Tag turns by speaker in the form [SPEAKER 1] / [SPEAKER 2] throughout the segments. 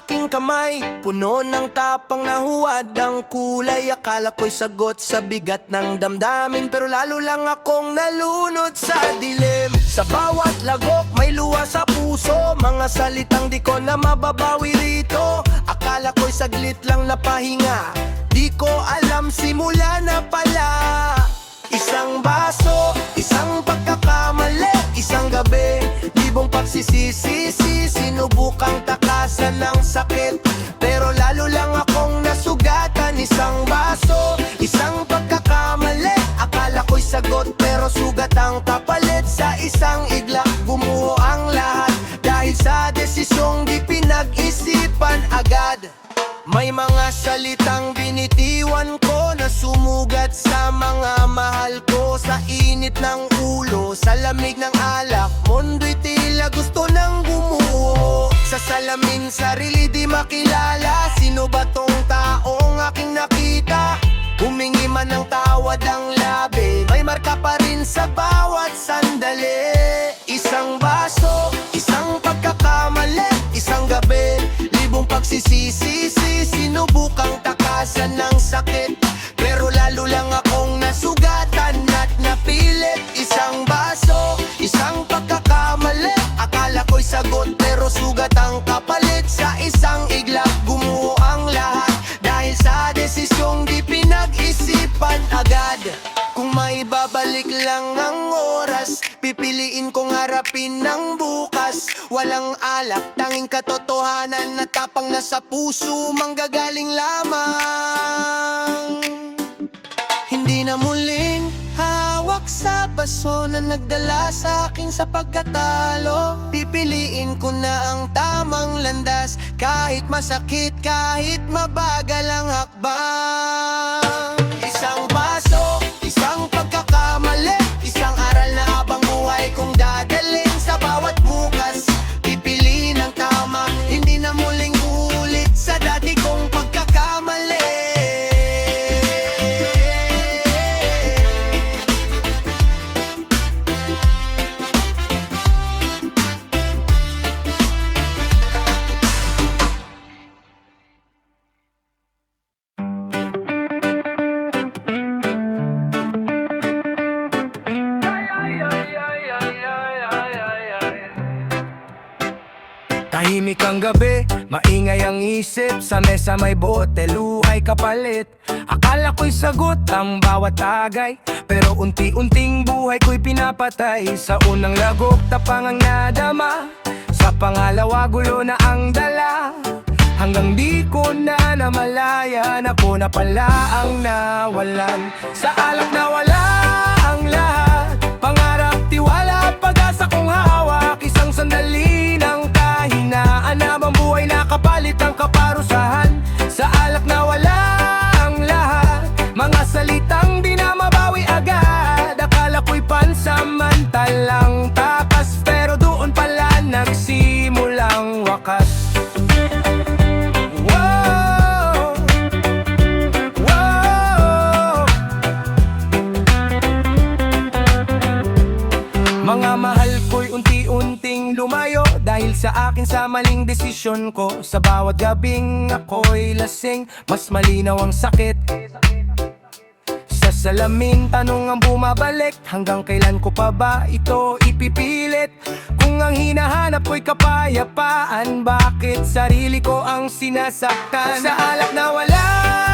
[SPEAKER 1] aking kamay, puno ng tapang na huwad ang kulay. Akala ko'y sagot sa bigat ng damdamin, pero lalo lang akong nalunod sa dilim. Sa bawat lagok may luha sa puso, mga salitang di ko na mababawi rito. Akala ko'y saglit lang napahinga, di ko alam simula na pala. Isang baso, isang pagkakamali, isang gabi, libong pagsisisi, sinubukang takasan ng sakit, pero lalo lang akong nasugatan. Isang baso, isang pagkakamali, akala ko'y sagot pero sugat ang kapalit. Sa isang iglap bumuo ang lahat, dahil sa desisyong di pinag-isipan agad. May mga salitang binitiwan ko na sumugat sa mga mahal ko. Sa init ng ulo, sa lamig ng alak, mundo'y tila gusto nang bumuo. Sa salamin sarili di makilala, sino ba tong taong aking nakita? Humingi man ng tawad ang labi, may marka pa rin sa bawat sandali. Isang baso, isang pagkakamali, isang gabi, libong pagsisisi, sinubukang takasan ng sakit, pero lalo lang akong nasugatan at napilit. Isang baso, isang pagkakamali, akala ko'y sagot pero sugat ang kapalit. Sa isang iglap bumuo ang lahat, dahil sa desisyong di pinag-isipan agad. Kung may babalik lang ang oras, pipiliin kong harapin ng bukas. Walang alak, tanging katotohanan na tapang na sa puso manggagaling lamang. Hindi na muling hawak sa baso na nagdala sa akin sa pagkatalo. Pipiliin ko na ang tamang landas, kahit masakit, kahit mabagal ang hakbang. Isang baso, isang pagkakamali, isang aral na habang buhay kong dadalhin. Sa bawat bukas, pipiliin ang tama, hindi na muling uulit sa dati kong pagkakamali. Tahimik ang gabi, maingay ang isip. Sa mesa may bote, luhay kapalit. Akala ko'y sagot ang bawat tagay, pero unti-unting buhay ko'y pinapatay. Sa unang lagok, tapang ang nadama, sa pangalawa, gulo na ang dala. Hanggang di ko na namalayan, ako na pala ang nawalan. Sa alak nawala ang lahat, pangarap, tiwala, pag-asa kong hawak. Isang sandali ng kahinaan, habang buhay na kapalit ang kaparusahan. Sa alak nawala ang lahat, mga salitang di na mabawi agad. Akala ko'y pansamantalang takas, pero doon pala nagsimulang wakas. Mga mahal ko'y unti-unting lumayo, dahil sa akin sa maling desisyon ko. Sa bawat gabing ako'y lasing, mas malinaw ang sakit. Sa salamin tanong ang bumabalik, hanggang kailan ko pa ba ito ipipilit? Kung ang hinahanap ko'y kapayapaan, bakit sarili ko ang sinasaktan? Sa alak na wala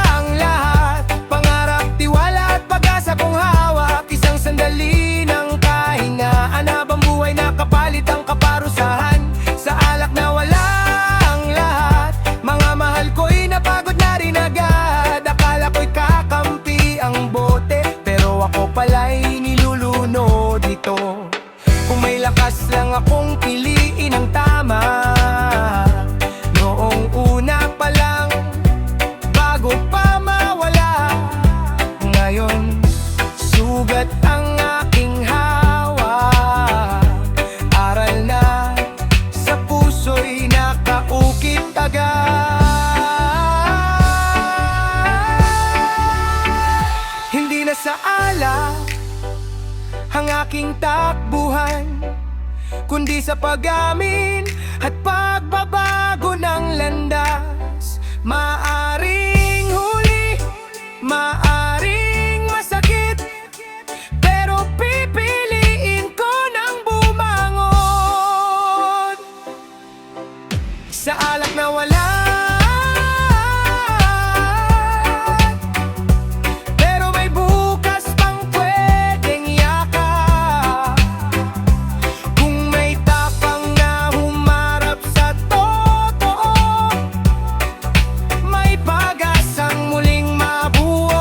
[SPEAKER 1] ang lahat, pangarap, tiwala at pag-asa kong hawak. Isang sandali ng kahingaan, habang buhay na kapalit ang kaparusahan. Sa alak na wala ang lahat, mga mahal ko'y napagod na rin agad. Akala ko'y kakampi ang bote, pero ako pala'y niluluno dito. Kung may lakas lang akong piliin ang tama, noong una pa lang, bago pa mawala. Ngayon, sugat ang aking hawak, aral na sa puso'y nakaukit agad. Hindi na sa alak ang aking takbuhan, kundi sa pag-amin at pagbabago ng landas. mawawala. Pero may bukas pang pwedeng yakap, kung may tapang na humarap sa totoo, may pag-asang muling mabuo.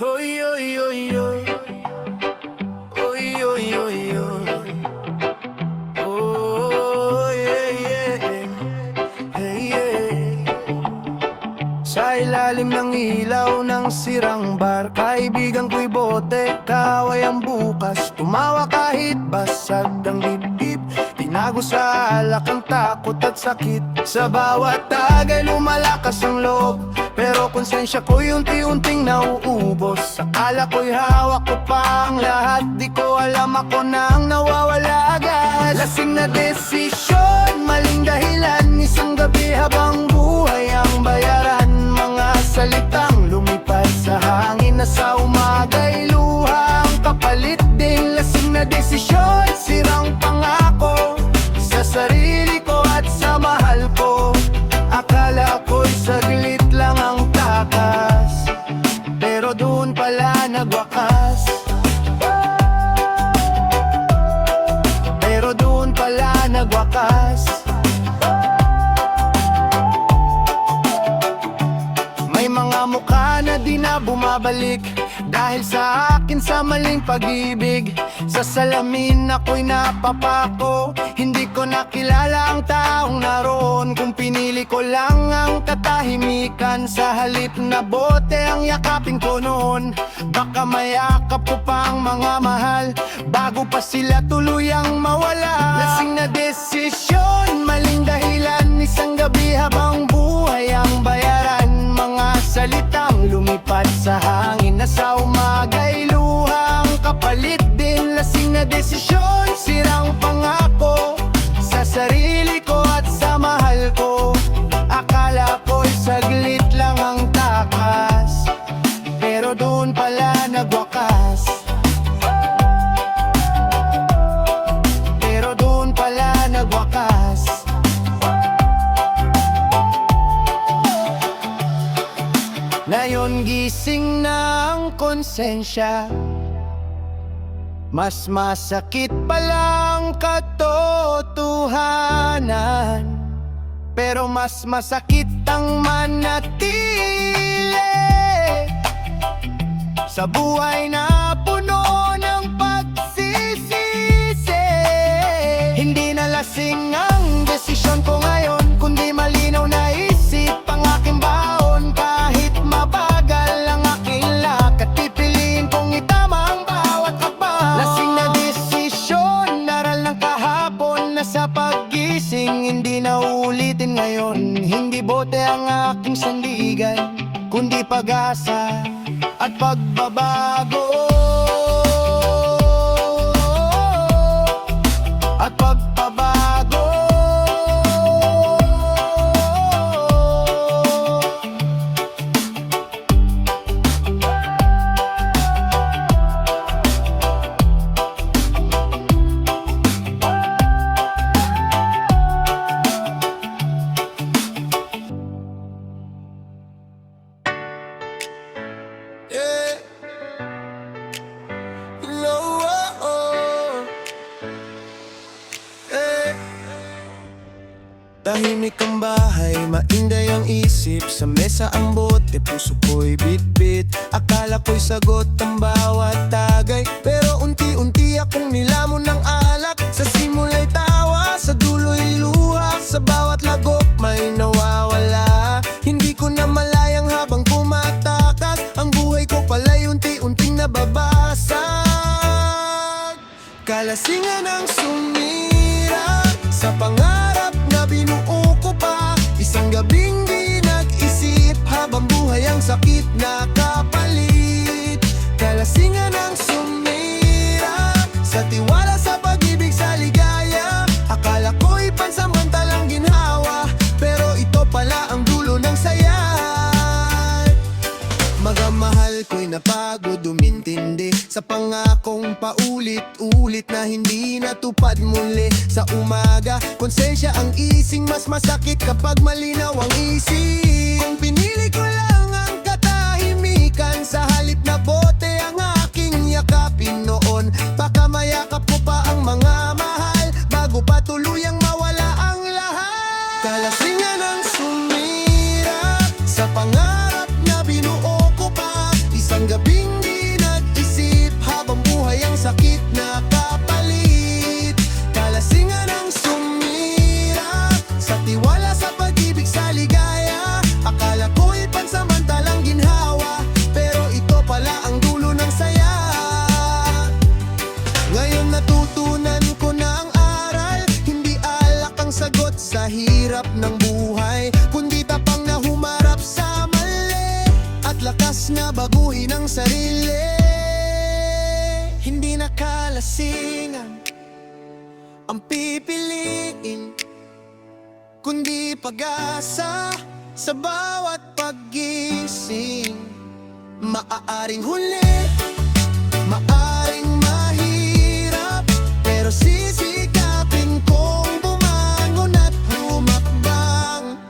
[SPEAKER 1] Oy, oy, oy, oy. Oy, oy, oy, oy. Oh, yeah, yeah, yeah. Hey, yeah. Sa ilalim ng ilaw ng sirang bar, kaibigan ko'y bote, kaaway ang bukas. Tumawa kahit basag ang dibdib, tinago sa alak ang takot at sakit. Sa bawat tagay lumalakas ang loob, pero konsensya ko'y unti-unting nauubos. Akala ko'y hawak ko pa ang lahat, di ko alam ako nang nawawala agad. Lasing na desisyon, maling dahilan, isang gabi habang buhay ang bayaran. Mga salitang lumipad sa hangin na sa umaga'y luha ang kapalit din. Lasing na desisyon, sirang pangako sa sarili ko at sa mahal ko. Akala ko'y saglit lang ang takas, pero doon pala nagwakas. Pero doon pala nagwakas. May mga mukha na di na bumabalik dahil sa akin sa maling pag-ibig. Sa salamin ako'y napapako, hindi ko nakilala ang taong naroon. Kung pinili ko lang ang katahimikan, sa halip na bote ang yakapin ko noon. Baka mayakap ko pa ang mga mahal bago pa sila tuluyang mawala. Lasing na desisyon, maling dahilan, isang gabi habang buhay ang bayaran. Mga salitang lumipad sa hangin na sa umaga'y luha ang kapalit din. Lasing na desisyon, sirang pangako sa sarili ko at sa mahal ko. Akala ko'y saglit lang ang takas, pero doon pala nagwakas. Pero doon pala nagwakas. Ngayon gising na ang konsensya, mas masakit palang katotohanan, pero mas masakit ang manatili sa buhay na puno ng pagsisisi. Hindi na lasing ang desisyon ko ngayon, kundi malinaw na isip ang aking baon. Kahit mabagal ang aking lakad, pipiliin kong itama ang bawat hakbang. Lasing na desisyon, aral ng kahapon na sa paggising hindi na uulitin ngayon. Hindi bote ang aking sandigan, kundi pag-asa at pagbabago. At pagbabago. Yeah. No, oh, oh. Yeah. Tahimik ang bahay, mainday ang isip. Sa mesa ang bote, puso ko'y bit-bit. Akala ko'y sagot ang bawat tagay, pero unti-unti akong nilamon ng alak. Sa simula'y tawa, sa dulo'y luha. Sa bawat lagok may nawawala. Hindi ko na malayang habang kumatakas, ang buhay ko pala'y unti-unting nababasag. Kalasingan ang sumira sa pangarap na binuo ko pa. Isang gabing di nag-isip, habang buhay ang sakit na mahal ko'y napagod umintindi Sa pangakong paulit-ulit na hindi natupad muli Sa umaga, konsensya ang ising Mas masakit kapag malinaw ang isip Kung pinili ko lang ang katahimikan Sa halip na bote ang aking yakapin noon Baka mayakap ko pa ang mga mahal Bago pa tuluyang mawala ang lahat Kalasingan ang sumirap Sa pangarap na binuo ko pa Isang gabing di nag-isip Habang buhay ang sakit na kapalit Kalasingan ang sumirap Sa tiwala sa pag-ibig sa ligaya Akala ko'y pansamantalang ginhawa Pero ito pala ang dulo ng saya Ngayon natutunan ko na ang aral Hindi alak ang sagot sa hirap ng buhay Kundi tapang na humarap sa mali At lakas na baguhin ang sarili Hindi nakalasingan ang pipiliin Kundi pag-asa sa bawat paggising Maaaring huli, maaaring mahirap Pero sisikapin kong bumangon at lumakbang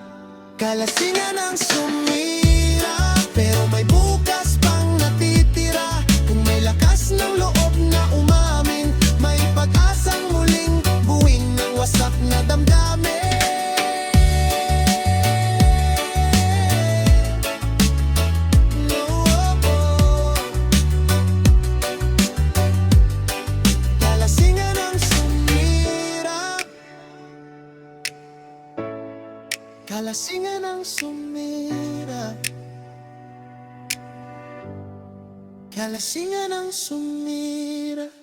[SPEAKER 1] Kalasingan ang sumira Pero may bukas pang natitira Kung may lakas ng loob na umamin May pag-asang muling buwing ng wasak na damdamin Kalasingan ang sumira Kalasingan ang sumira Kalasingan ang sumira